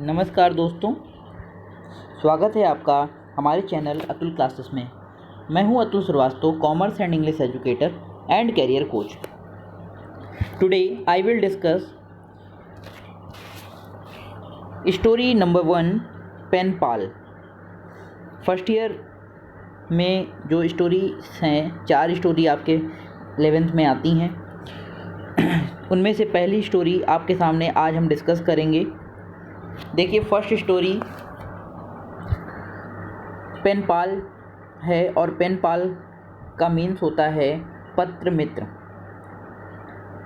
नमस्कार दोस्तों, स्वागत है आपका हमारे चैनल अतुल क्लासेस में। मैं हूं Atul Shrivastava, commerce and English educator and career coach. Today I will discuss story number 1, pen pal. First year में जो स्टोरीज हैं, 4 स्टोरी आपके 11th में आती हैं। उनमें से पहली स्टोरी आपके सामने आज हम डिस्कस करेंगे। देखिए, फर्स्ट स्टोरी पेन पाल है और पेन पाल का मीन्स होता है पत्र मित्र।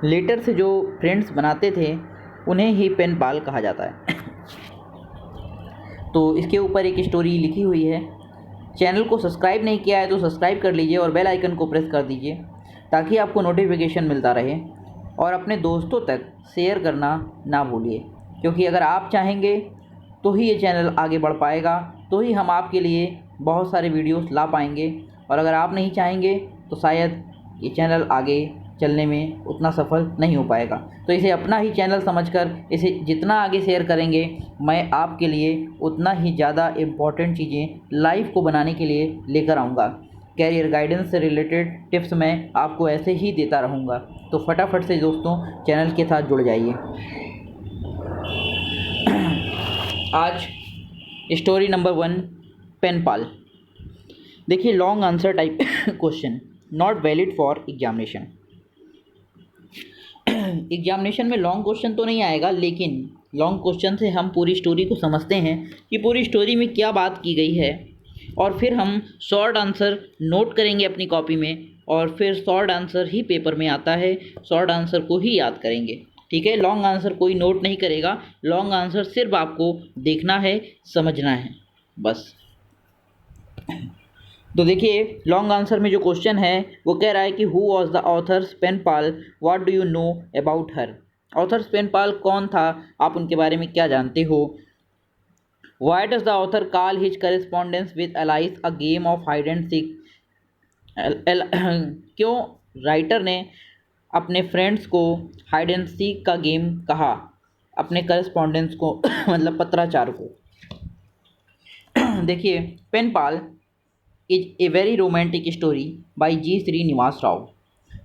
लेटर से जो फ्रेंड्स बनाते थे उन्हें ही पेन पाल कहा जाता है। तो इसके ऊपर एक स्टोरी लिखी हुई है। चैनल को सब्सक्राइब नहीं किया है तो सब्सक्राइब कर लीजिए और बेल आइकन को प्रेस कर दीजिए ताकि आपको नोटिफिकेशन मिलता रहे, और अपने दोस्तों तक शेयर करना ना भूलिए, क्योंकि अगर आप चाहेंगे तो ही ये चैनल आगे बढ़ पाएगा, तो ही हम आपके लिए बहुत सारे वीडियोस ला पाएंगे। और अगर आप नहीं चाहेंगे तो शायद ये चैनल आगे चलने में उतना सफल नहीं हो पाएगा। तो इसे अपना ही चैनल समझकर इसे जितना आगे शेयर करेंगे, मैं आपके लिए उतना ही ज़्यादा इम्पॉर्टेंट चीज़ें लाइफ को बनाने के लिए लेकर आऊँगा। कैरियर गाइडेंस से रिलेटेड टिप्स मैं आपको ऐसे ही देता रहूँगा। तो फटाफट से दोस्तों चैनल के साथ जुड़ जाइए। आज स्टोरी नंबर 1, पेन पाल। देखिए, long answer type question, not valid for examination. Examination में लॉन्ग क्वेश्चन तो नहीं आएगा, लेकिन लॉन्ग क्वेश्चन से हम पूरी स्टोरी को समझते हैं कि पूरी स्टोरी में क्या बात की गई है, और फिर हम शॉर्ट आंसर नोट करेंगे अपनी कॉपी में, और फिर शॉर्ट आंसर ही पेपर में आता है, शॉर्ट आंसर को ही याद करेंगे। ठीक है, लॉन्ग आंसर कोई नोट नहीं करेगा, लॉन्ग आंसर सिर्फ आपको देखना है, समझना है बस। तो देखिए, लॉन्ग आंसर में जो क्वेश्चन है वो कह रहा है कि who was the author's pen pal, what do you know about her. Author's pen pal कौन था, आप उनके बारे में क्या जानते हो। Why does the author call his correspondence with Alice a game of hide and seek. क्यों राइटर ने अपने फ्रेंड्स को हाइड एंड सीक का गेम कहा, अपने करेस्पॉन्डेंस को मतलब पत्राचार को। देखिए, pen pal is a very romantic story by G. Srinivas Rao.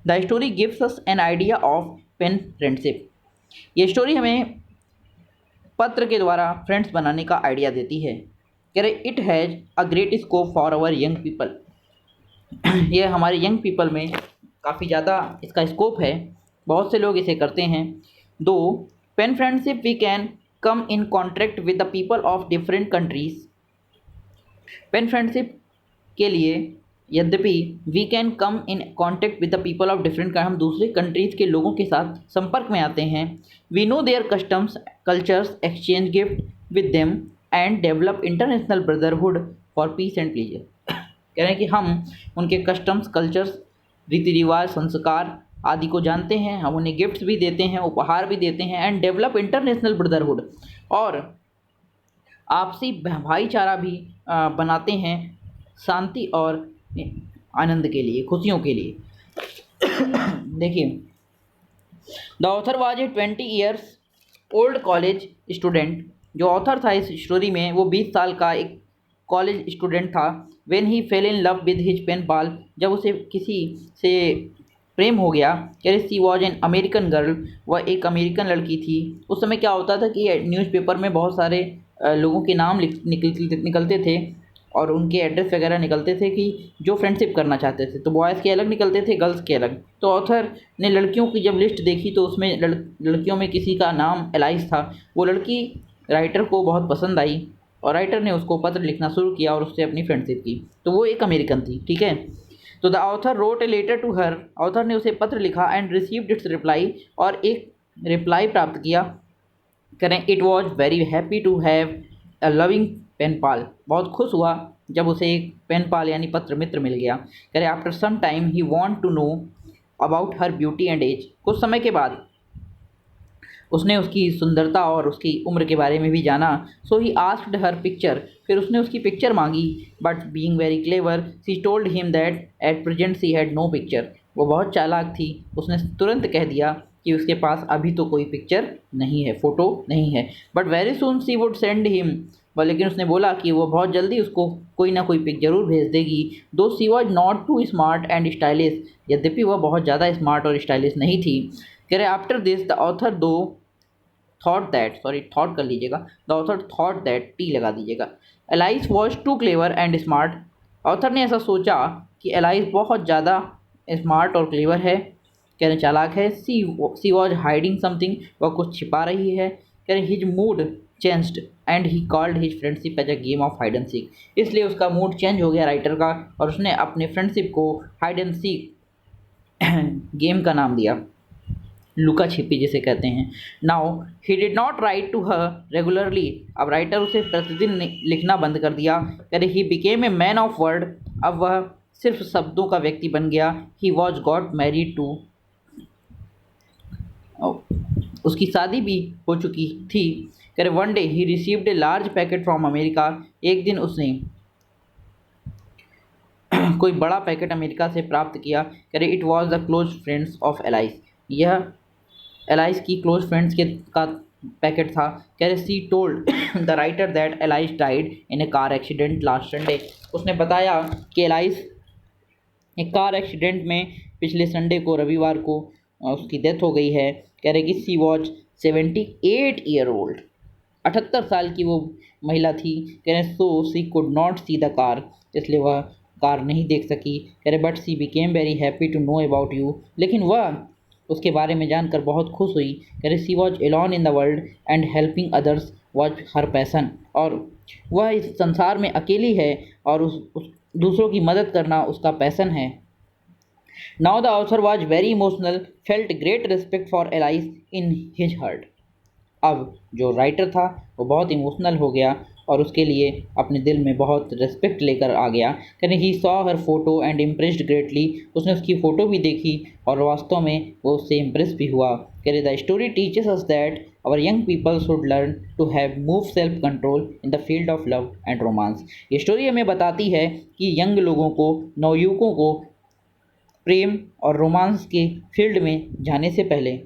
The story gives us an idea of pen friendship. ये स्टोरी हमें पत्र के द्वारा फ्रेंड्स बनाने का आइडिया देती है। कह रहे it has a great scope for our young people. ये हमारे यंग पीपल में काफ़ी ज़्यादा इसका स्कोप है, बहुत से लोग इसे करते हैं। दो pen friendship we can come in contact with the people of different countries. Pen friendship के लिए यद्यपि we can come in contact with the people of different, हम दूसरे कंट्रीज़ के लोगों के साथ संपर्क में आते हैं। We know their customs cultures, exchange gift with them and develop international brotherhood for peace and pleasure. कह रहे हैं कि हम उनके कस्टम्स, कल्चर्स, रीति रिवाज, संस्कार आदि को जानते हैं, हम उन्हें गिफ्ट्स भी देते हैं, उपहार भी देते हैं, एंड डेवलप इंटरनेशनल ब्रदरहुड, और आपसी भाईचारा भी बनाते हैं, शांति और आनंद के लिए, खुशियों के लिए। देखिए, the author was a 20 years old college student. जो ऑथर था इस स्टोरी में वो 20 साल का एक कॉलेज स्टूडेंट था। When he fell in love with his pen pal, जब उसे किसी से प्रेम हो गया। कैसे she was an American girl, वह एक अमेरिकन लड़की थी। उस समय क्या होता था कि न्यूज़पेपर में बहुत सारे लोगों के नाम निकलते थे और उनके एड्रेस वगैरह निकलते थे कि जो फ्रेंडशिप करना चाहते थे, तो बॉयज़ के अलग निकलते थे, गर्ल्स के अलग। तो ऑथर ने लड़कियों की जब लिस्ट देखी तो उसमें लड़कियों में किसी का नाम एलाइस था। वो लड़की राइटर को बहुत पसंद आई और राइटर ने उसको पत्र लिखना शुरू किया और उससे अपनी फ्रेंडशिप की। तो वो एक अमेरिकन थी, ठीक है। तो the author wrote a letter to her, author ने उसे पत्र लिखा एंड रिसीव्ड इट्स रिप्लाई, और एक रिप्लाई प्राप्त किया। करें it was very happy to have a loving pen pal, बहुत खुश हुआ जब उसे एक पेन पाल यानी पत्र मित्र मिल गया। करें after some time he want to know about her beauty and age, कुछ समय के बाद उसने उसकी सुंदरता और उसकी उम्र के बारे में भी जाना। सो ही आस्क्ड हर पिक्चर, फिर उसने उसकी पिक्चर मांगी। But being very clever she told him that at present she had no picture, वो बहुत चालाक थी, उसने तुरंत कह दिया कि उसके पास अभी तो कोई पिक्चर नहीं है, फ़ोटो नहीं है। But very soon she would send him, लेकिन उसने बोला कि वो बहुत जल्दी उसको कोई ना कोई पिक ज़रूर भेज देगी। Though she was not too smart and stylish, यद्यपि वह बहुत ज़्यादा स्मार्ट और स्टाइलिश नहीं थी। कह रहे after this the author though thought that, sorry thought कर लीजिएगा, the author thought that, T लगा दीजिएगा, Alice was too clever and smart. Author ने ऐसा सोचा कि एलाइस बहुत ज़्यादा स्मार्ट और क्लेवर है, कह रहे चालाक है। सी वॉज हाइडिंग समथिंग, वह कुछ छिपा रही है। कह रहे his mood changed and he called his friendship as a game of hide and seek, इसलिए उसका मूड चेंज हो गया राइटर का, और उसने अपने फ्रेंडशिप को हाइड एंड सीक गेम का नाम दिया, लुका छिपी जिसे कहते हैं। Now he did not write to her regularly, अब राइटर उसे प्रतिदिन लिखना बंद कर दिया। कह रहे he became a man of word, अब वह सिर्फ शब्दों का व्यक्ति बन गया। He was got married to, उसकी शादी भी हो चुकी थी। कह रहे one day he received a large packet from America, एक दिन उसने कोई बड़ा पैकेट अमेरिका से प्राप्त किया। कह रहे it was the close friends of alias, यह एलाइस की क्लोज फ्रेंड्स के का पैकेट था। कह रहे सी told the writer that alias died in A car accident last Sunday, उसने बताया कि एलाइस एक कार एक्सीडेंट में पिछले संडे को, रविवार को उसकी डेथ हो गई है। कह रहे कि सी वॉज 78 ईयर ओल्ड, 78 साल की वो महिला थी। कह रहे so she could not see the car, इसलिए वह कार नहीं देख सकी। कह रहे but she became very happy to know about you, लेकिन वह उसके बारे में जानकर बहुत खुश हुई। कह रहे she was alone in the world and helping others was her passion, और वह इस संसार में अकेली है और उस दूसरों की मदद करना उसका पैसन है। Now the author was very emotional, felt great respect for alias in his heart, अब जो राइटर था वो बहुत इमोशनल हो गया और उसके लिए अपने दिल में बहुत रिस्पेक्ट लेकर आ गया। कहने he saw her photo and impressed greatly, उसने उसकी फ़ोटो भी देखी और वास्तव में वो उससे इम्प्रेस भी हुआ। कह रहे the story teaches us that our young people should learn to have move self control in the field of love and romance, ये स्टोरी हमें बताती है कि यंग लोगों को, नवयुवकों को प्रेम और रोमांस के फील्ड में जाने से पहले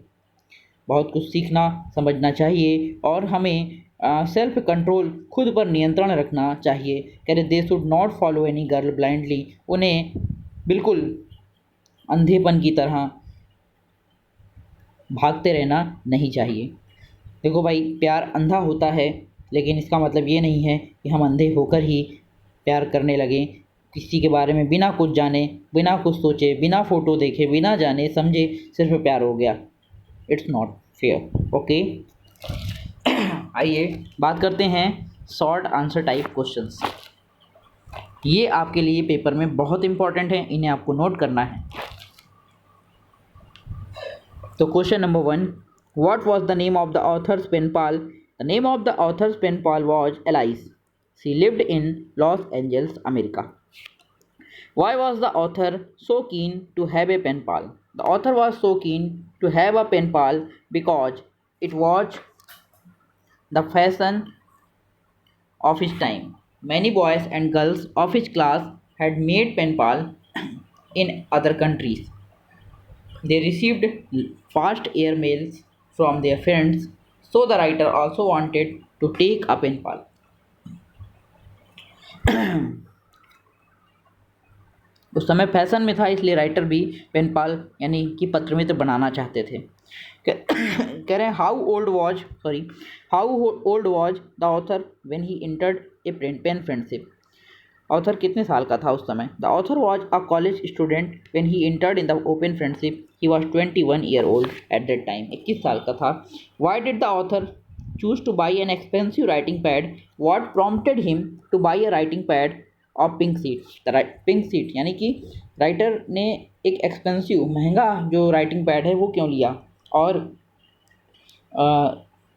बहुत कुछ सीखना समझना चाहिए, और हमें सेल्फ कंट्रोल, खुद पर नियंत्रण रखना चाहिए। कह रहे they should not follow any girl blindly, उन्हें बिल्कुल अंधेपन की तरह भागते रहना नहीं चाहिए। देखो भाई, प्यार अंधा होता है, लेकिन इसका मतलब ये नहीं है कि हम अंधे होकर ही प्यार करने लगें। किसी के बारे में बिना कुछ जाने, बिना कुछ सोचे, बिना फ़ोटो देखे, बिना जाने समझे सिर्फ प्यार हो गया, इट्स नॉट फेयर। ओके, आइए बात करते हैं शॉर्ट आंसर टाइप क्वेश्चंस। ये आपके लिए पेपर में बहुत इंपॉर्टेंट है, इन्हें आपको नोट करना है। तो question number 1, what was the name of the author's pen pal? The name of the author's pen pal was Alice, she lived in Los Angeles, America. Why was the author so keen to have a pen pal? The author was so keen to have a pen pal because it was the fashion of his time. Many boys and girls of his class had made pen pal in other countries. They received fast air mails from their friends, so the writer also wanted to take a pen pal. उस समय fashion में था, इसलिए writer भी pen पाल यानी कि पत्र मित्र बनाना चाहते थे। कह रहे हैं how old was the author when he entered a pen friendship? Author कितने साल का था उस समय? The author was a college student when he entered in the open friendship, he was 21 year old at that time, 21 साल का था। Why did the author choose to buy an expensive writing pad? What prompted him to buy a writing pad of pink sheet? Pink seat यानी कि writer ने एक expensive, महंगा जो writing pad है वो क्यों लिया, और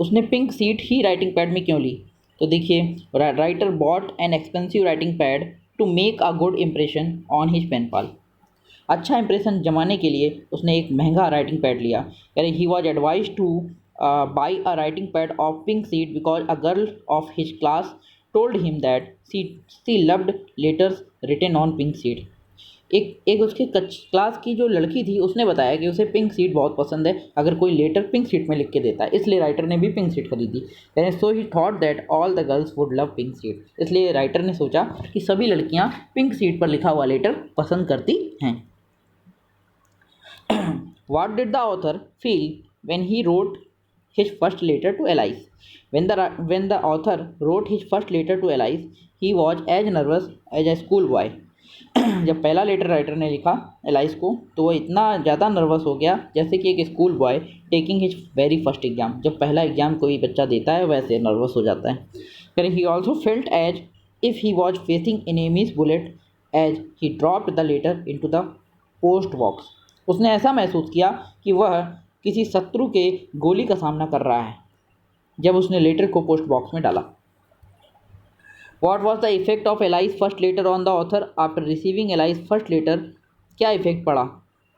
उसने पिंक सीट ही राइटिंग पैड में क्यों ली? तो देखिए, writer bought an expensive writing pad to make a good impression on his pen pal, अच्छा इंप्रेशन जमाने के लिए उसने एक महंगा राइटिंग पैड लिया। यानी he was advise to buy a writing pad of pink seat because a girl of his class told him that she loved letters written on pink sheet. एक एक उसके क्लास की जो लड़की थी उसने बताया कि उसे पिंक सीट बहुत पसंद है, अगर कोई लेटर पिंक सीट में लिख के देता है, इसलिए राइटर ने भी पिंक सीट खरीदी। यानी so he thought that all the girls would love pink sheet, इसलिए राइटर ने सोचा कि सभी लड़कियां पिंक सीट पर लिखा हुआ लेटर पसंद करती हैं। What did the author feel when he wrote his first letter to Alice? When the author wrote his first letter to Alice, he was as nervous as a schoolboy. जब पहला letter writer ने लिखा alias को तो वो इतना ज़्यादा nervous हो गया जैसे कि एक school boy taking his very first exam, जब पहला एग्जाम कोई बच्चा देता है वैसे नर्वस हो जाता है। फिर he also felt as if he was facing enemies bullet as he dropped the letter into the post box. उसने ऐसा महसूस किया कि वह किसी शत्रु के गोली का सामना कर रहा है जब उसने लेटर को पोस्ट बॉक्स में डाला। What was the effect of Eli's first letter on the author after receiving Eli's first letter? क्या इफेक्ट पड़ा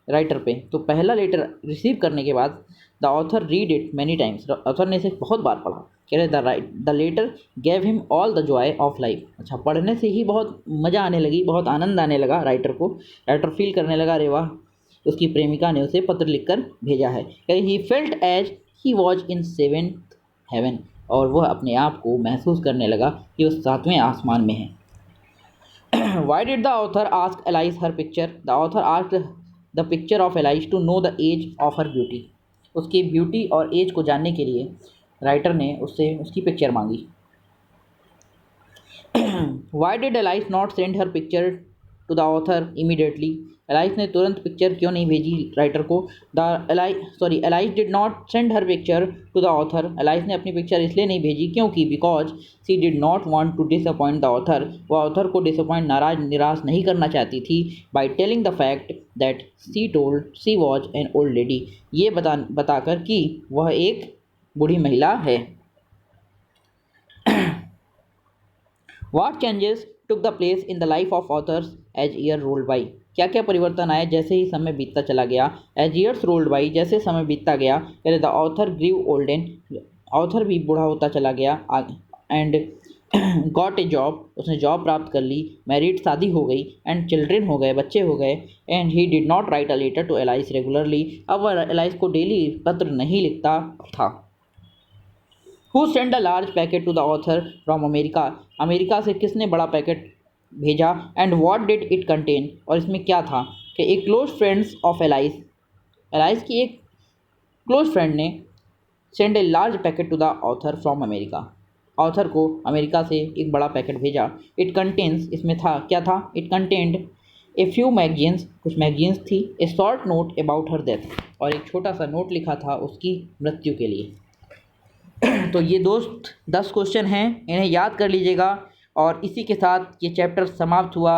राइटर पे? तो पहला लेटर रिसीव करने के बाद the author read it many times, author ने इसे बहुत बार पढ़ा। कह रहे the letter gave him all the joy of life. अच्छा, पढ़ने से ही बहुत मज़ा आने लगी, बहुत आनंद आने लगा राइटर को। राइटर फील करने लगा, अरे वाह, उसकी प्रेमिका ने उसे पत्र लिखकर भेजा है। He felt as he was in seventh heaven, और वह अपने आप को महसूस करने लगा कि वह 7वें आसमान में है। Why did the author ask Alice her picture? The author asked the picture of Alice to know the age of her beauty. उसकी ब्यूटी और एज को जानने के लिए राइटर ने उससे उसकी पिक्चर मांगी। Why did Alice not send her picture to the author immediately? Alice ने तुरंत पिक्चर क्यों नहीं भेजी राइटर को? Alice did not send her picture to the author. Alice ने अपनी पिक्चर इसलिए नहीं भेजी क्योंकि because she did not want to disappoint the author. वह ऑथर को डिसअपॉइंट निराश नहीं करना चाहती थी by telling the fact that she was an old lady, ये बताकर कि वह एक बूढ़ी महिला है। What changes took the place in the life of authors as year rolled by? क्या क्या परिवर्तन आए जैसे ही समय बीतता चला गया? As years rolled by, जैसे समय बीतता गया, the author grew olden, author भी बूढ़ा होता चला गया, and got a job, उसने जॉब प्राप्त कर ली, मैरिड शादी हो गई, and children हो गए, बच्चे हो गए, and he did not write a letter to Alice regularly, अब वह एलाइस को डेली पत्र नहीं लिखता था। Who sent a large packet to the author from America? America से किसने बड़ा पैकेट भेजा? And what did it contain? और इसमें क्या था? कि एक close friends of Alice, Alice की एक क्लोज फ्रेंड ने send a large packet to the author from America, author को अमेरिका से एक बड़ा पैकेट भेजा। इट कंटेन्स, इसमें था क्या था? It contained a few magazines, कुछ मैगजीन्स थी, ए short note about her death, और एक छोटा सा नोट लिखा था उसकी मृत्यु के लिए। तो ये दोस्त 10 क्वेश्चन हैं, इन्हें याद कर लीजिएगा और इसी के साथ ये चैप्टर समाप्त हुआ।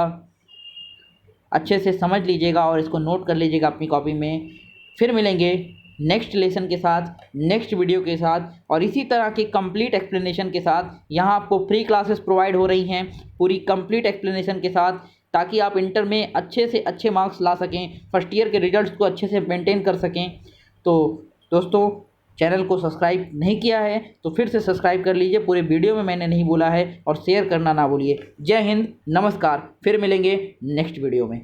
अच्छे से समझ लीजिएगा और इसको नोट कर लीजिएगा अपनी कॉपी में। फिर मिलेंगे नेक्स्ट लेसन के साथ, नेक्स्ट वीडियो के साथ, और इसी तरह की कंप्लीट एक्सप्लेनेशन के साथ। यहाँ आपको फ्री क्लासेस प्रोवाइड हो रही हैं पूरी कंप्लीट एक्सप्लेनेशन के साथ, ताकि आप इंटर में अच्छे से अच्छे मार्क्स ला सकें, फर्स्ट ईयर के रिजल्ट्स को अच्छे से मेंटेन कर सकें। तो दोस्तों, चैनल को सब्सक्राइब नहीं किया है तो फिर से सब्सक्राइब कर लीजिए, पूरे वीडियो में मैंने नहीं बोला है, और शेयर करना ना भूलिए। जय हिंद, नमस्कार, फिर मिलेंगे नेक्स्ट वीडियो में।